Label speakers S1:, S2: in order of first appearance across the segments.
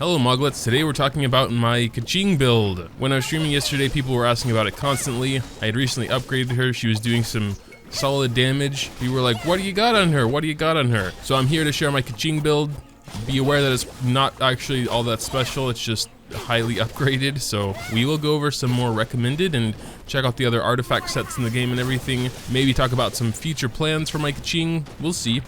S1: Hello Moglets, today we're talking about my Keqing build. When I was streaming yesterday, people were asking about it constantly. I had recently upgraded her, she was doing some solid damage. People were like, what do you got on her? What do you got on her? So I'm here to share my Keqing build. Be aware that it's not actually all that special, it's just highly upgraded. So we will go over some more recommended and check out the other artifact sets in the game and everything. Maybe talk about some future plans for my Keqing, we'll see.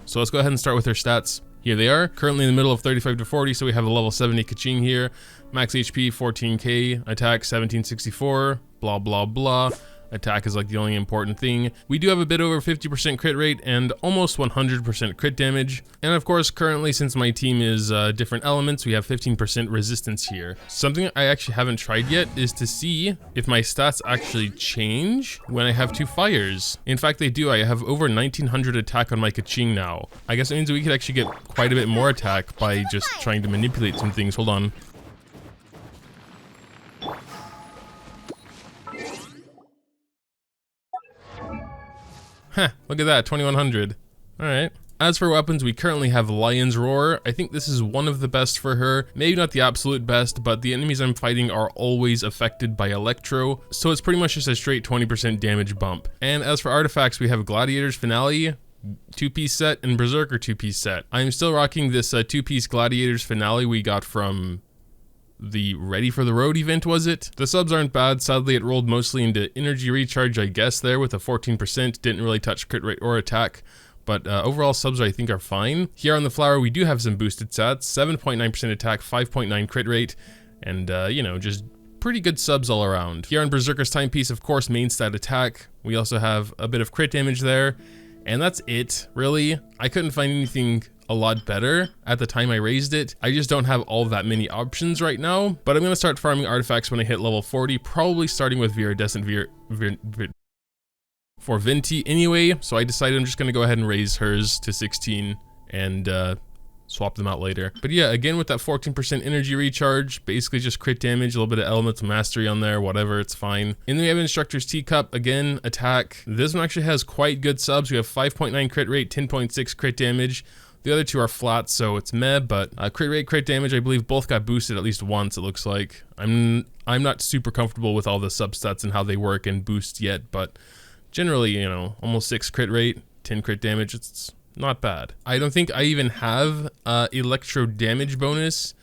S1: So let's go ahead and start with her stats. Here they are, currently in the middle of 35 to 40, so we have a level 70 Keqing here. Max HP 14k, attack 1764, blah blah blah. Attack is like the only important thing. We do have a bit over 50% crit rate and almost 100% crit damage. And of course, currently, since my team is different elements, we have 15% resistance here. Something I actually haven't tried yet is to see if my stats actually change when I have two fires. In fact, they do. I have over 1900 attack on my Keqing now. I guess it means we could actually get quite a bit more attack by just trying to manipulate some things. Hold on. Huh, look at that, 2100. Alright. As for weapons, we currently have Lion's Roar. I think this is one of the best for her. Maybe not the absolute best, but the enemies I'm fighting are always affected by Electro, so it's pretty much just a straight 20% damage bump. And as for artifacts, we have Gladiator's Finale, 2-piece set, and Berserker 2-piece set. I'm still rocking this 2-piece Gladiator's Finale we got from the Ready for the Road event, was it? The subs aren't bad. Sadly, it rolled mostly into energy recharge, I guess, there with a 14%. Didn't really touch crit rate or attack, but overall subs I think are fine. Here on the flower, we do have some boosted stats, 7.9% attack, 5.9 crit rate, and you know, just pretty good subs all around. Here on Berserker's Timepiece, of course, main stat attack. We also have a bit of crit damage there, and that's it, really. I couldn't find anything a lot better at the time I raised it. I just don't have all that many options right now, but I'm gonna start farming artifacts when I hit level 40, probably starting with Viridescent for Venti anyway, so I decided I'm just gonna go ahead and raise hers to 16 and swap them out later. But yeah, again with that 14% energy recharge, basically just crit damage, a little bit of elemental mastery on there, whatever, it's fine. And then we have Instructor's Teacup, again, attack. This one actually has quite good subs. We have 5.9 crit rate, 10.6 crit damage. The other two are flat, so it's meh, but crit rate, crit damage, I believe both got boosted at least once, it looks like. I'm not super comfortable with all the substats and how they work and boost yet, but generally, you know, almost 6 crit rate, 10 crit damage, it's not bad. I don't think I even have electro damage bonus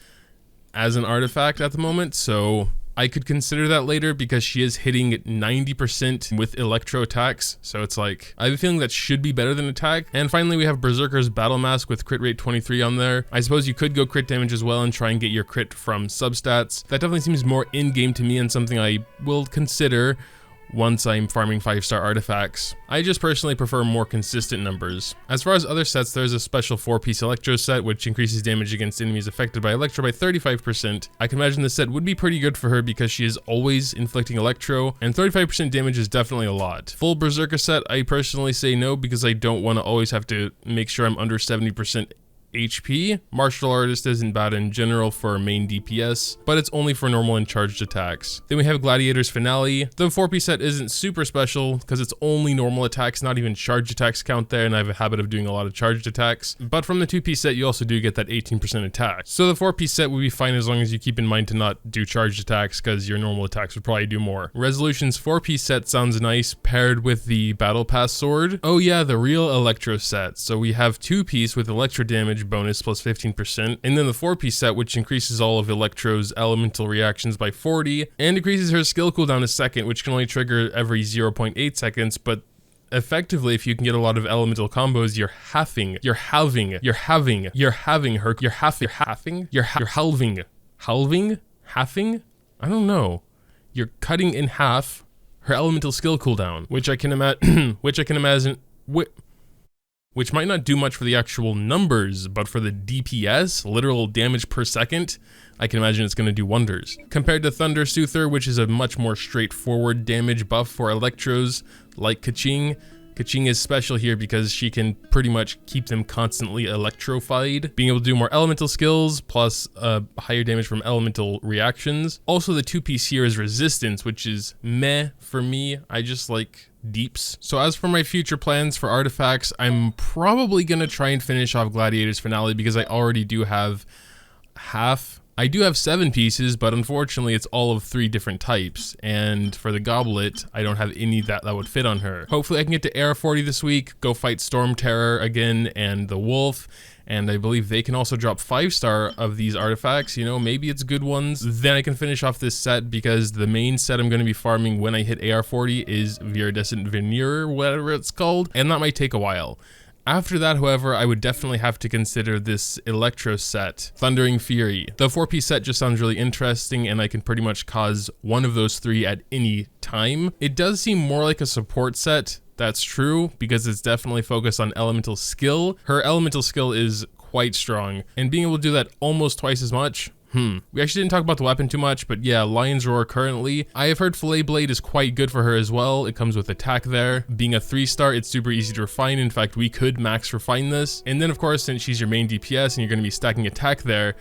S1: as an artifact at the moment, so I could consider that later because she is hitting 90% with electro attacks, so it's like, I have a feeling that should be better than attack. And finally we have Berserker's Battle Mask with crit rate 23 on there. I suppose you could go crit damage as well and try and get your crit from substats. That definitely seems more in-game to me and something I will consider once I'm farming 5-star artifacts. I just personally prefer more consistent numbers. As far as other sets, there's a special 4-piece Electro set, which increases damage against enemies affected by Electro by 35%. I can imagine this set would be pretty good for her because she is always inflicting Electro, and 35% damage is definitely a lot. Full Berserker set, I personally say no because I don't want to always have to make sure I'm under 70% HP. Martial Artist isn't bad in general for main DPS, but it's only for normal and charged attacks. Then we have Gladiator's Finale. The 4-piece set isn't super special because it's only normal attacks, not even charged attacks count there, and I have a habit of doing a lot of charged attacks. But from the 2-piece set, you also do get that 18% attack. So the 4-piece set would be fine as long as you keep in mind to not do charged attacks because your normal attacks would probably do more. Resolution's 4-piece set sounds nice paired with the Battle Pass sword. Oh yeah, the real Electro set. So we have 2-piece with Electro damage bonus plus 15%, and then the 4-piece set, which increases all of Electro's elemental reactions by 40 and increases her skill cooldown a second, which can only trigger every 0.8 seconds, but effectively, if you can get a lot of elemental combos, you're halving her I don't know. You're cutting in half her elemental skill cooldown, which I can imagine, which might not do much for the actual numbers, but for the DPS, literal damage per second, I can imagine it's going to do wonders. Compared to Thunder Soother, which is a much more straightforward damage buff for Electros like Keqing, Keqing is special here because she can pretty much keep them constantly electrified, being able to do more elemental skills plus higher damage from elemental reactions. Also, the 2-piece here is resistance, which is meh for me. I just like deeps. So as for my future plans for artifacts, I'm probably gonna try and finish off Gladiator's Finale because I already do have half. I do have 7 pieces, but unfortunately it's all of 3 different types. And for the goblet, I don't have any that would fit on her. Hopefully I can get to AR40 this week, go fight Storm Terror again and the Wolf. And I believe they can also drop 5-star of these artifacts, you know, maybe it's good ones. Then I can finish off this set because the main set I'm going to be farming when I hit AR40 is Viridescent Veneer, whatever it's called, and that might take a while. After that, however, I would definitely have to consider this Electro set, Thundering Fury. The 4-piece set just sounds really interesting, and I can pretty much cause one of those 3 at any time. It does seem more like a support set, that's true, because it's definitely focused on elemental skill. Her elemental skill is quite strong, and being able to do that almost twice as much, We actually didn't talk about the weapon too much, but yeah, Lion's Roar currently. I have heard Fillet Blade is quite good for her as well. It comes with attack there. Being a 3-star, it's super easy to refine. In fact, we could max refine this. And then of course, since she's your main DPS and you're going to be stacking attack there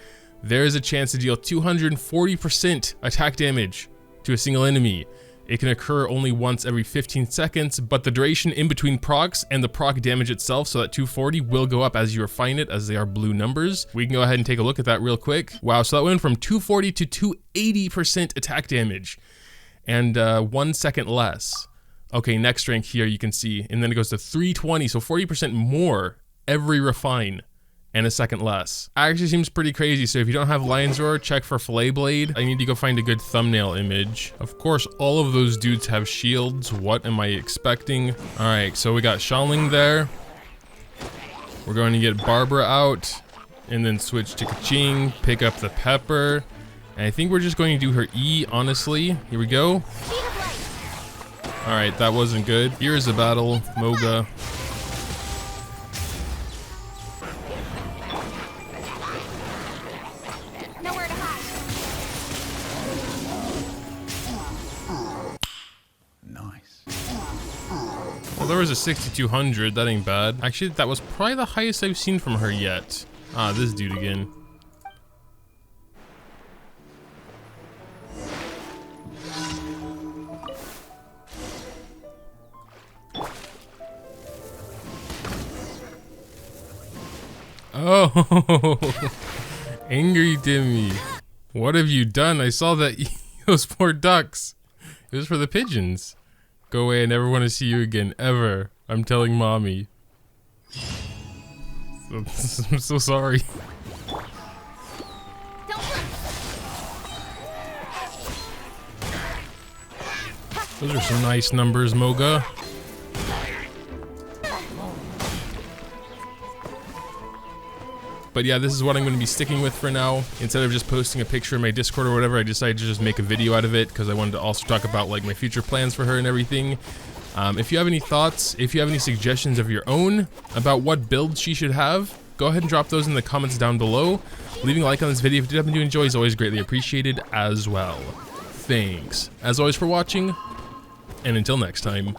S1: is a chance to deal 240% attack damage to a single enemy. It can occur only once every 15 seconds, but the duration in between procs and the proc damage itself, so that 240 will go up as you refine it, as they are blue numbers. We can go ahead and take a look at that real quick. Wow, so that went from 240 to 280% attack damage, and 1 second less. Okay, next rank here you can see, and then it goes to 320, so 40% more every refine. And a second less. Actually seems pretty crazy, so if you don't have Lion's Roar, check for Fillet Blade. I need to go find a good thumbnail image. Of course, all of those dudes have shields. What am I expecting? Alright, so we got Xiangling there. We're going to get Barbara out, and then switch to Keqing, pick up the Pepper. And I think we're just going to do her E, honestly. Here we go. Alright, that wasn't good. Here's the battle, Moga. There was a 6200, that ain't bad. Actually, that was probably the highest I've seen from her yet. Ah, this dude again. Oh, Angry Dimmy. What have you done? I saw that those poor ducks. It was for the pigeons. Go away, I never want to see you again, ever. I'm telling mommy. I'm so sorry. Those are some nice numbers, Moga. But yeah, this is what I'm going to be sticking with for now. Instead of just posting a picture in my Discord or whatever, I decided to just make a video out of it because I wanted to also talk about like my future plans for her and everything. If you have any thoughts, if you have any suggestions of your own about what build she should have, go ahead and drop those in the comments down below. Leaving a like on this video if you did happen to enjoy is always greatly appreciated as well. Thanks, as always, for watching, and until next time.